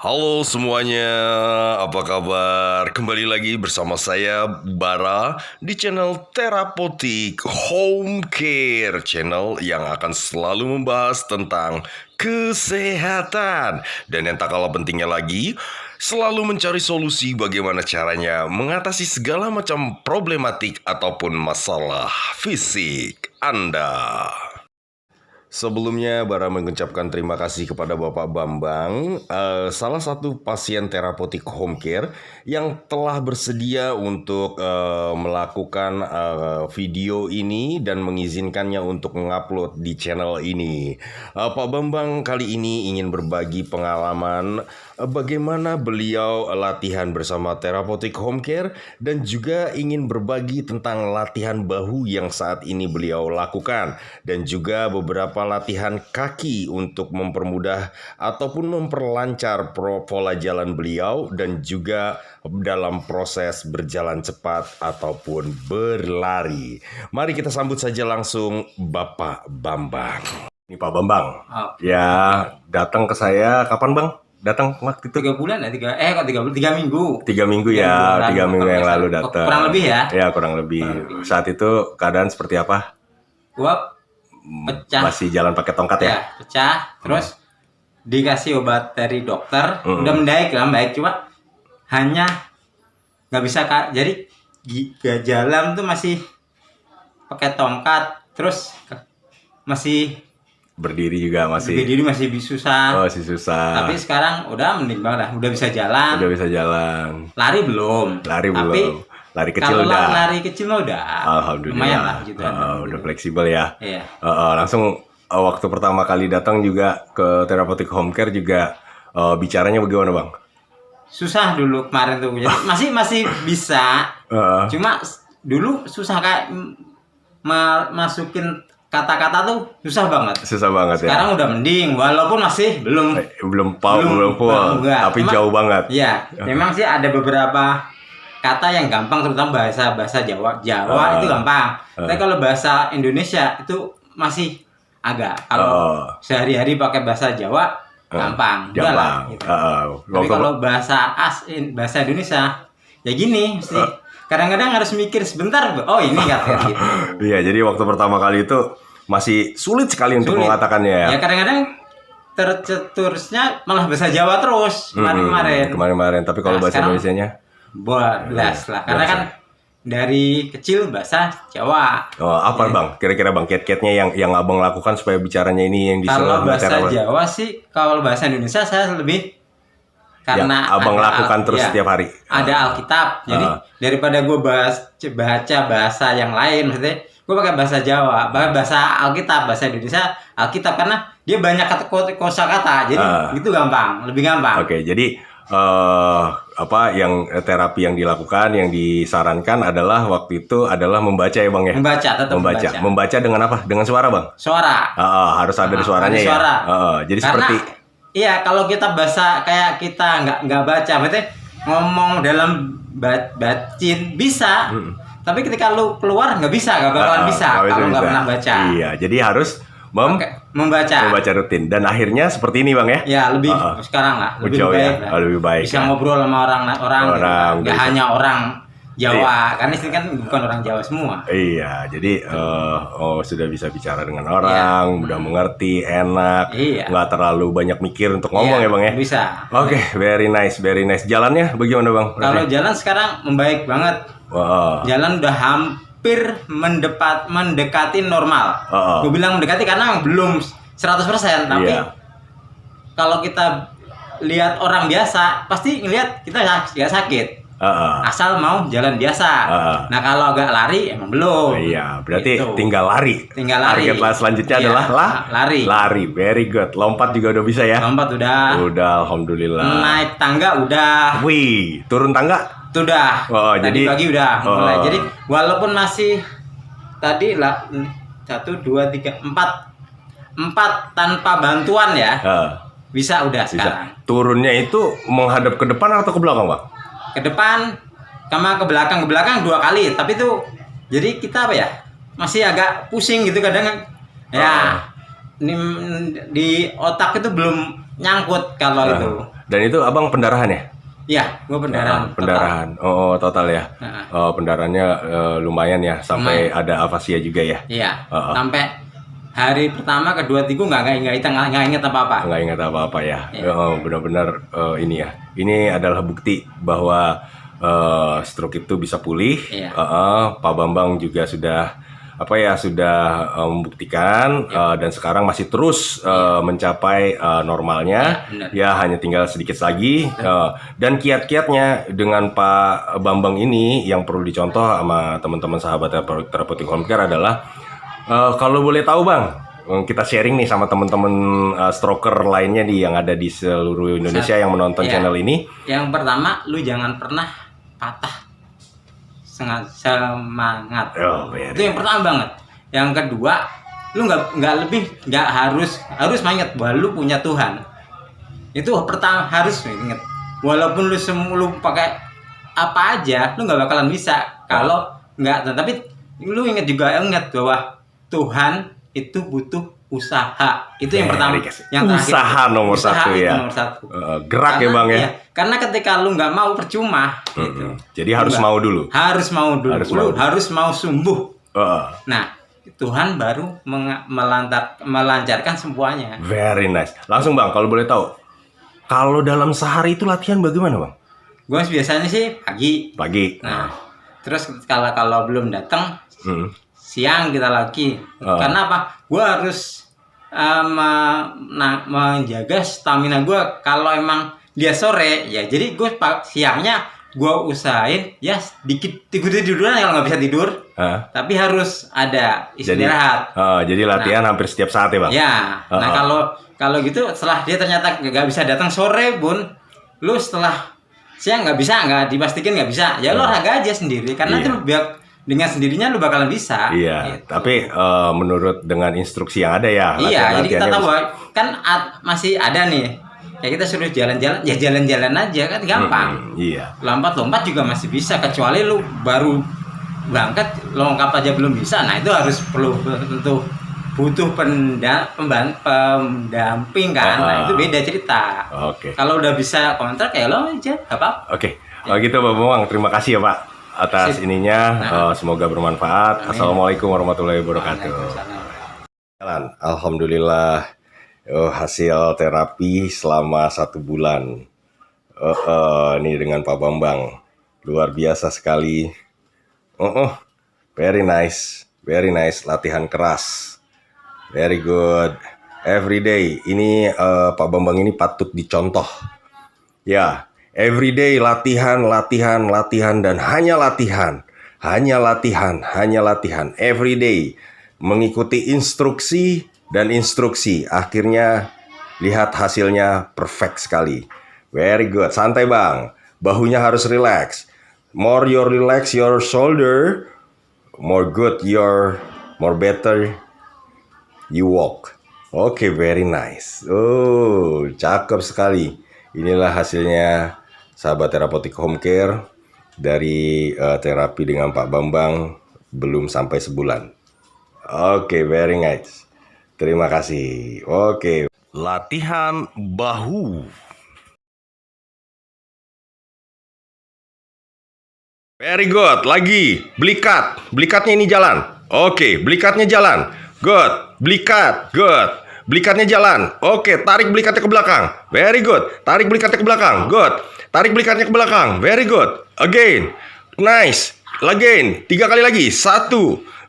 Halo semuanya, apa kabar? Kembali lagi bersama saya Bara di channel Terapotik Home Care, channel yang akan selalu membahas tentang kesehatan. Dan yang tak kalah pentingnya lagi, selalu mencari solusi bagaimana caranya mengatasi segala macam problematik ataupun masalah fisik Anda. Sebelumnya, Bara mengucapkan terima kasih kepada Bapak Bambang, salah satu pasien terapotik home care yang telah bersedia untuk melakukan video ini dan mengizinkannya untuk mengupload di channel ini. Pak Bambang kali ini ingin berbagi pengalaman bagaimana beliau latihan bersama terapotik home care dan juga ingin berbagi tentang latihan bahu yang saat ini beliau lakukan dan juga beberapa latihan kaki untuk mempermudah ataupun memperlancar pola jalan beliau dan juga dalam proses berjalan cepat ataupun berlari. Mari kita sambut saja langsung Bapak Bambang. Ini Pak Bambang. Ya, datang ke saya kapan Bang? Datang waktu itu 3 bulan ya, 3 minggu. 3 minggu ya, 3 minggu yang lalu datang. Kurang lebih ya? Ya, kurang lebih. Saat itu keadaan seperti apa? Gua pecah. Masih jalan pakai tongkat ya? Ya, pecah. Terus dikasih obat dari dokter. Udah membaik, cuma hanya nggak bisa Kak. Jadi jalan tuh masih pakai tongkat. Terus masih Berdiri juga masih. berdiri masih susah. Oh, masih susah. Tapi sekarang udah mending banget lah. Udah bisa jalan. Udah bisa jalan. Lari belum. Lari Tapi belum. Lari kecil kalau udah. lari kecil mah udah. Alhamdulillah. Lumayan lah gitu. Udah fleksibel ya. Iya. Langsung waktu pertama kali datang juga ke terapotik home care juga bicaranya bagaimana Bang? Susah dulu kemarin tuh. Jadi masih bisa. Cuma dulu susah kayak masukin kata-kata tuh susah banget. Susah banget ya. Sekarang udah mending, walaupun masih belum full, enggak. tapi Cuma, jauh banget. Iya, memang sih ada beberapa kata yang gampang, terutama bahasa Jawa itu gampang. Tapi kalau bahasa Indonesia itu masih agak. Kalau sehari-hari pakai bahasa Jawa gampang. Udah lah, gitu. Tapi kalau bahasa Indonesia ya gini mesti. Kadang-kadang harus mikir sebentar, oh ini kata gitu. Iya, jadi waktu pertama kali itu masih sulit sekali untuk mengatakannya ya. Ya kadang-kadang tercetusnya malah bahasa Jawa terus kemarin-kemarin. Tapi kalau bahasa Indonesianya belas lah. Karena kan dari kecil bahasa Jawa. Oh, apa Bang? Kira-kira Bang kiat-kiatnya yang Abang lakukan supaya bicaranya ini yang kalau bahasa Jawa sih, kalau bahasa Indonesia saya lebih karena yang Abang lakukan terus setiap hari. Ada Alkitab. Jadi daripada gue baca bahasa yang lain, maksudnya gue pakai bahasa Jawa, bahasa Alkitab, bahasa Indonesia Alkitab, karena dia banyak kosakata. Jadi itu gampang, lebih gampang. Oke, jadi yang terapi yang dilakukan, yang disarankan adalah waktu itu adalah membaca ya Bang ya? Tetap membaca. Membaca dengan apa? Dengan suara Bang? Suara. Harus ada di suaranya ya? Suara. Jadi karena, seperti iya, kalau kita bahasa kayak kita nggak baca, maksudnya ngomong dalam bacin bisa, tapi ketika lu keluar nggak bakalan bisa kalau nggak pernah baca. Iya, jadi harus membaca rutin dan akhirnya seperti ini Bang ya? Ya lebih sekarang lah, lebih baik lah. Lebih baik. Bisa ngobrol sama orang nggak hanya orang Jawa, karena ini kan bukan orang Jawa semua. Iya, jadi sudah bisa bicara dengan orang, mudah mengerti, enak, nggak terlalu banyak mikir untuk ngomong ya Bang ya? Bisa. Oke, very nice. Jalannya bagaimana Bang? Kalau jalan sekarang membaik banget. Jalan udah hampir mendekati normal. Gue bilang mendekati karena belum 100%, tapi kalau kita lihat orang biasa, pasti ngelihat kita nggak sakit. Asal mau jalan biasa. Nah kalau agak lari emang belum. Iya, berarti gitu. tinggal lari. Target selanjutnya adalah lari. Very good. Lompat juga udah bisa ya? Lompat udah. Udah, alhamdulillah. Naik tangga udah. Wih, turun tangga? Udah. Tadi pagi udah mulai. Jadi walaupun masih tadi lah 1, 2, 3, 4 tanpa bantuan ya. Bisa sekarang. Turunnya itu menghadap ke depan atau ke belakang, Pak? Ke depan sama ke belakang 2 kali, tapi tuh jadi kita masih agak pusing gitu kadang ya. Di otak itu belum nyangkut kalau itu. Dan itu abang pendarahan ya? Iya, gue pendarahan. Pendarahan. Oh, total ya. Oh, pendarahannya lumayan ya, sampai Lumayan. ada afasia juga ya. Iya. Sampai hari pertama, kedua, tiga nggak ingat apa-apa. Nggak ingat apa-apa ya. Iya. Benar-benar ini ya. Ini adalah bukti bahwa stroke itu bisa pulih. Iya. Pak Bambang juga sudah sudah membuktikan dan sekarang masih terus mencapai normalnya. Iya, Ya, hanya tinggal sedikit lagi. Dan kiat-kiatnya dengan Pak Bambang ini yang perlu dicontoh sama teman-teman sahabat Therapeutic Home Care adalah kalau boleh tahu Bang, kita sharing nih sama teman-teman stroker lainnya nih yang ada di seluruh Indonesia yang menonton Iya. channel ini. Yang pertama, lu jangan pernah patah semangat. Itu yang pertama banget. Yang kedua, lu nggak harus mengingat bahwa lu punya Tuhan. Itu pertama harus ingat. Walaupun lu pakai apa aja, lu nggak bakalan bisa kalau nggak. Tapi lu ingat bahwa Tuhan itu butuh usaha. Itu yang pertama. Yang terakhir, usaha nomor satu ya. Nomor satu. Gerak ya Bang ya. Iya, karena ketika lu nggak mau percuma. Gitu. Jadi harus mau dulu. Harus mau dulu. Harus mau sungguh. Nah, Tuhan baru melancarkan semuanya. Very nice. Langsung Bang, kalau boleh tahu, kalau dalam sehari itu latihan bagaimana Bang? Gue biasanya sih pagi. Nah, terus kalau belum datang, siang kita lagi. Karena apa? Gue harus menjaga stamina gue. Kalau emang dia sore, ya jadi gue siangnya gue usahain ya tiduran kalau nggak bisa tidur. Tapi harus ada istirahat. Jadi latihan hampir setiap saat ya Bang? Ya. Nah kalau gitu setelah dia ternyata nggak bisa datang sore pun, lu setelah siang nggak dipastikan nggak bisa, ya lu olahraga aja sendiri karena itu dengan sendirinya lu bakalan bisa. Iya. Gitu. Tapi menurut dengan instruksi yang ada ya. Iya. Jadi kita tahu kan masih ada nih. Ya kita suruh jalan-jalan, ya jalan-jalan aja kan gampang. Iya. Lompat-lompat juga masih bisa, kecuali lu baru berangkat lompat aja belum bisa. Nah itu harus tentu butuh pendamping kan. Nah itu beda cerita. Oke. Kalau udah bisa kontrak ya lo aja, gak apa-apa. Oke. Kalau gitu Pak Bambang, terima kasih ya Pak atas ininya. Semoga bermanfaat. Assalamualaikum warahmatullahi wabarakatuh. Alhamdulillah. Hasil terapi selama 1 bulan. Ini dengan Pak Bambang. Luar biasa sekali. Very nice. Latihan keras. Very good. Every day. Ini Pak Bambang ini patut dicontoh. Ya, every day latihan dan hanya latihan. Every day. Mengikuti instruksi dan instruksi. Akhirnya lihat hasilnya perfect sekali. Very good. Santai Bang. Bahunya harus relax. More you relax your shoulder, more better you walk. Oke, very nice. Cakep sekali. Inilah hasilnya sahabat Therapeutic Home Care dari terapi dengan Pak Bambang belum sampai sebulan. Oke, very nice. Terima kasih. Oke. Latihan bahu. Very good. Lagi. Belikat. Belikatnya ini jalan. Oke. Belikatnya jalan. Good. Belikat. Good. Belikatnya jalan. Oke. Tarik belikatnya ke belakang. Very good. Tarik belikatnya ke belakang. Good. Tarik belikatnya ke belakang. Very good. Again. Nice. Again. 3 kali lagi. 1.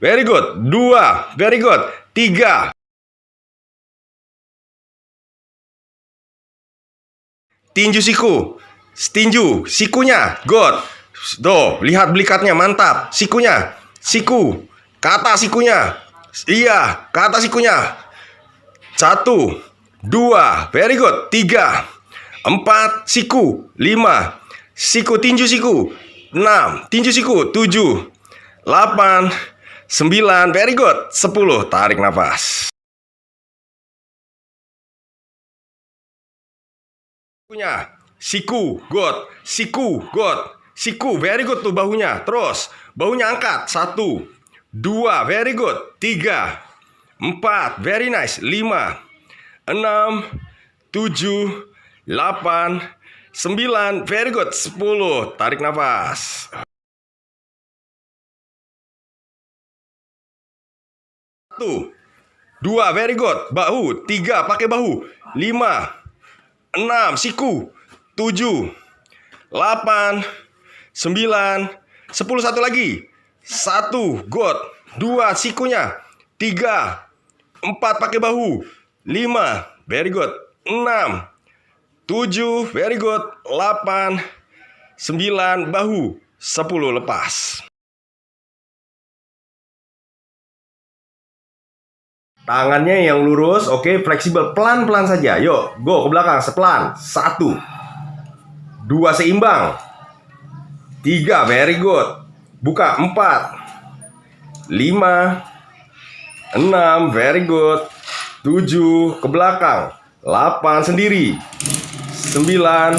Very good. 2. Very good. 3. Tinju siku. Tinju. Sikunya. Good. Tuh, lihat belikatnya, mantap. Sikunya, siku, ke atas sikunya. Iya, ke atas sikunya. 1, 2, very good. 3, 4, siku. 5, siku, tinju siku. 6, tinju siku. 7, 8, 9, very good. 10, tarik nafas. Sikunya, siku, good. Siku, good. Siku, very good tuh bahunya. Terus, bahunya angkat. 1, 2, very good. 3, 4, very nice. 5, 6, 7, 8, 9, very good. 10, tarik nafas. 1, 2, very good. Bahu. 3, pakai bahu. 5, 6, siku. 7, 8, 9, 10, satu lagi. 1, good. 2, sikunya. 3, 4, pakai bahu. 5, very good. 6, 7, very good. 8, 9, bahu. 10, lepas. Tangannya yang lurus, oke, fleksibel, pelan-pelan saja. Yuk, go ke belakang, sepelan. 1, 2, seimbang. 3, very good. Buka, 4, 5, 6, very good. 7, ke belakang. 8, sendiri. 9,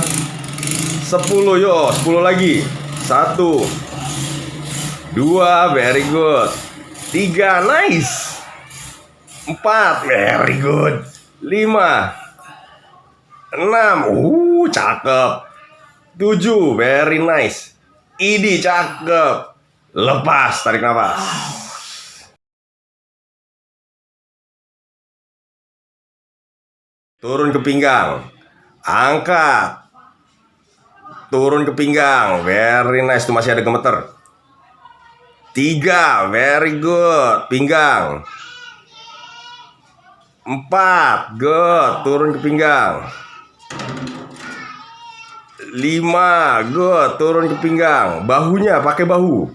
10, yuk, 10 lagi. 1, 2, very good. 3, nice. 4, very good. 5, 6, cakep. 7, very nice. Ini cakep. Lepas, tarik nafas. Turun ke pinggang. Angkat. Turun ke pinggang. Very nice, tuh masih ada gemeter. 3, very good. Pinggang. 4, good, turun ke pinggang. 5, good, turun ke pinggang. Bahunya, pakai bahu.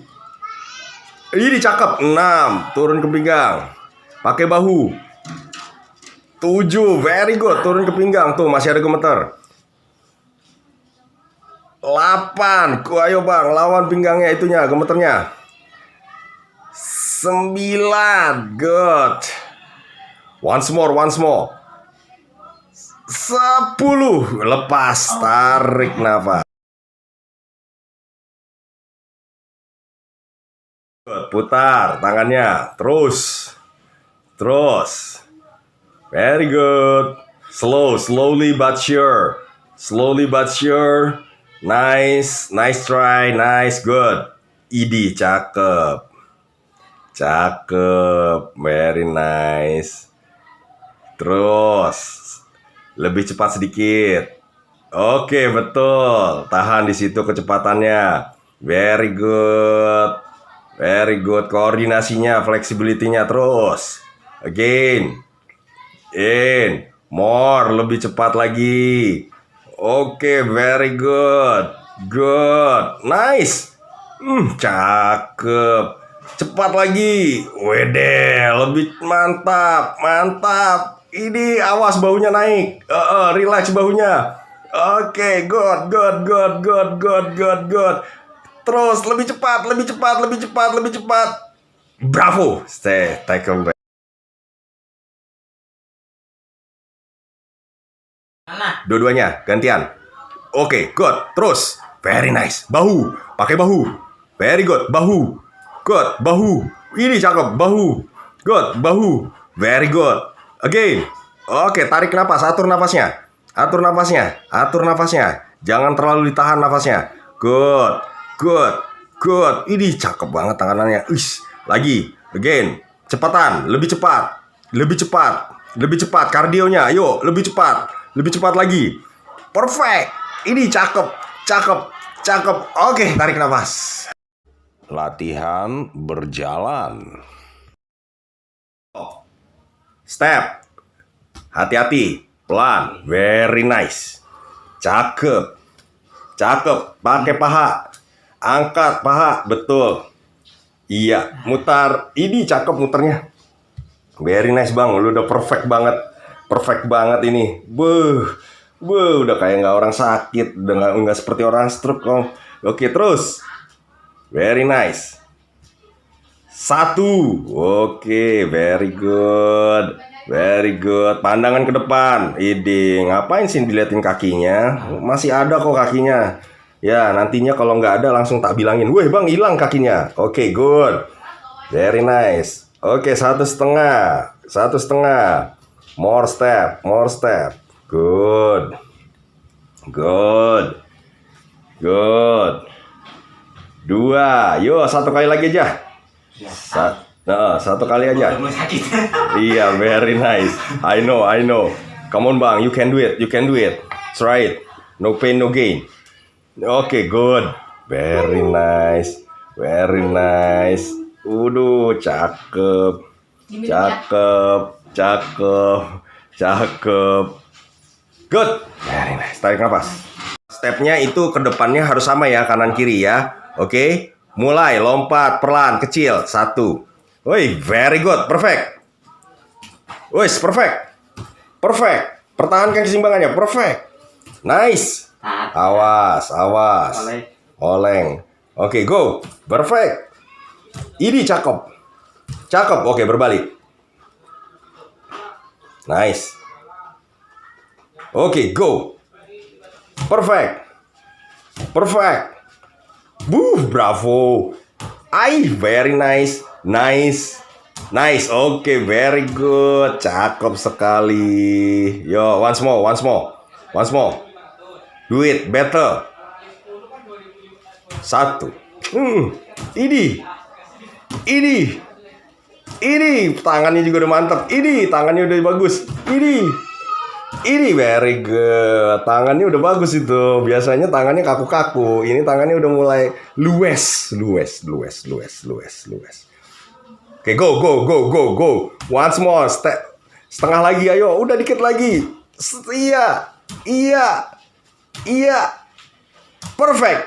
Ini cakep. 6, turun ke pinggang. Pakai bahu. 7, very good, turun ke pinggang. Tuh, masih ada gemeter. 8, ayo bang, lawan pinggangnya itunya, gemeternya. 9, good. Once more. 10, lepas, tarik nafas. Putar tangannya, terus. Very good. Slowly but sure. Nice try, nice, good. Idi, cakep, very nice. Terus, lebih cepat sedikit. Oke, betul. Tahan di situ kecepatannya. Very good. Koordinasinya, flexibility-nya terus. Again. In. More, lebih cepat lagi. Oke, very good. Nice. Cakep. Cepat lagi. Wede, lebih mantap. Ini awas bahunya naik. Relax bahunya. Oke, good. Terus lebih cepat. Bravo. Stay, tackle back. Mana? Dua-duanya gantian. Oke, good. Terus, very nice. Bahu, pakai bahu. Very good. Bahu. Good. Bahu. Ini cakep. Bahu. Good. Bahu. Very good. Again. Oke, tarik napas. Atur nafasnya. Jangan terlalu ditahan nafasnya. Good. Ini cakep banget tangannya. Lagi. Again. Cepatan. Lebih cepat. Kardionya. Ayo, lebih cepat lagi. Perfect. Ini cakep. Oke, tarik nafas. Latihan berjalan. Step. Hati-hati. Pelan. Very nice. Cakep. Pakai paha. Angkat paha. Betul. Iya. Mutar. Ini cakep muternya. Very nice bang. Lu udah perfect banget ini. Udah kayak nggak orang sakit. Udah nggak seperti orang stroke kok. Oke, terus. Very nice. 1. Oke, very good. Pandangan ke depan. Ngapain sih diliatin kakinya? Masih ada kok kakinya. Ya, nantinya kalau nggak ada langsung tak bilangin. Weh bang, hilang kakinya. Oke, good. Very nice. Oke, 1,5. More step. Good. Good. Good. 2. Yo, satu kali lagi aja. Ya, Satu kali aja. mulai sakit. Iya, very nice. I know. Come on bang, you can do it. Try it. No pain, no gain. Oke, good. Very nice. Uduh, cakep. Good. Very nice. Tarik nafas. Stepnya itu ke depannya harus sama ya, kanan kiri ya. Oke. Mulai, lompat, perlahan, kecil. 1. Woi, very good. Perfect. Woi, perfect. Pertahankan keseimbangannya. Perfect. Nice. Awas. Oleng. Oke, go. Perfect. Ini cakep. Oke, berbalik. Nice. Oke, go. Perfect. Bravo. Very nice. Oke, very good. Cakep sekali. Yo, once more. Do it better. 1. Ini tangannya juga udah mantap. Tangannya udah bagus. Ini very good. Tangannya udah bagus itu. Biasanya tangannya kaku-kaku. Ini tangannya udah mulai luwes. Oke, go. Once more. Setengah lagi, ayo. Udah dikit lagi. Iya. Perfect.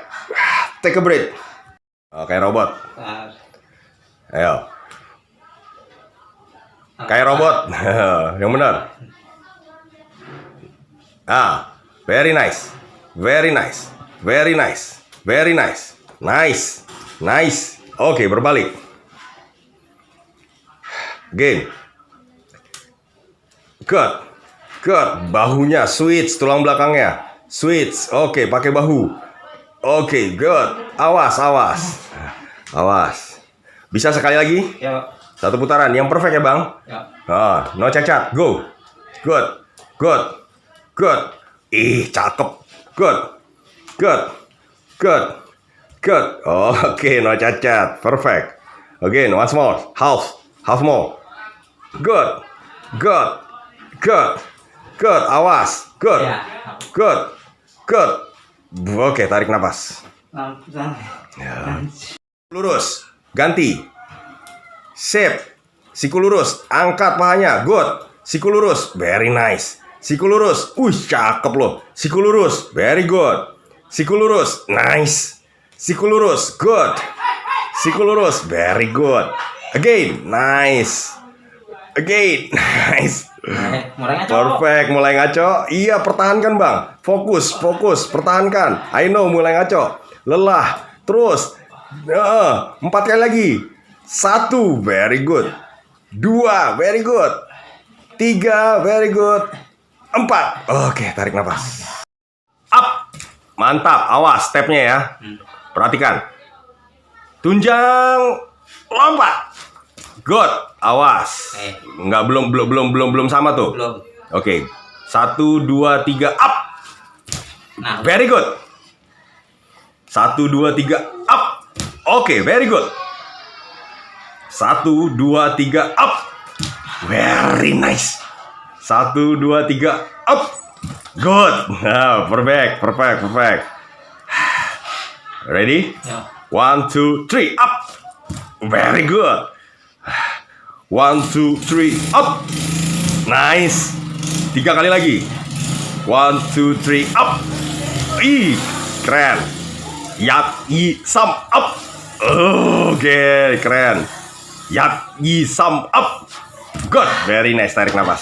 Take a break. Oke, robot. Ayo. Kayak robot. Yang benar. Very nice. Nice. Oke, berbalik. Again. Good. Bahunya switch, tulang belakangnya. Switch. Oke, pakai bahu. Oke, good. Awas. Bisa sekali lagi? Ya. Satu putaran. Yang perfect ya, Bang? Ya. No cacat. Go. Good. Cakep. Good. Oke, no cacat. Perfect. Again, once more. Half more. Good. Awas. Good. Ya. Good. Oke, tarik nafas. Ya. Lurus. Ganti. Shape. Siku lurus. Angkat pahanya. Good. Siku lurus. Very nice. Siku lurus. Cakep loh. Siku lurus. Very good. Siku lurus. Nice. Siku lurus. Good. Siku lurus. Very good. Again. Nice. Perfect. Mulai ngaco. Iya, pertahankan bang. Fokus. Pertahankan. I know, mulai ngaco. Lelah. Terus. 4 kali lagi. 1. Very good. 2. Very good. 3. Very good. 4. Oke, tarik nafas. Up. Mantap. Awas stepnya ya. Perhatikan. Tunjang. Lompat. Good. Awas. Enggak, belum sama tuh. Belum. Oke. 1, 2, 3. Up. Nah, Very good. 1, 2, 3. Up. Oke, very good. 1, 2, 3. Up. Very nice. 1, 2, 3. Up. Good. Nah, perfect. Ready? ya. 1, 2, 3. Up. Very good. 1, 2, 3. Up. Nice. 3 kali lagi. 1, 2, 3. Up. Keren. Yat yi sam up. Oke, keren. Yat yi sam up. Good. Very nice. Tarik nafas.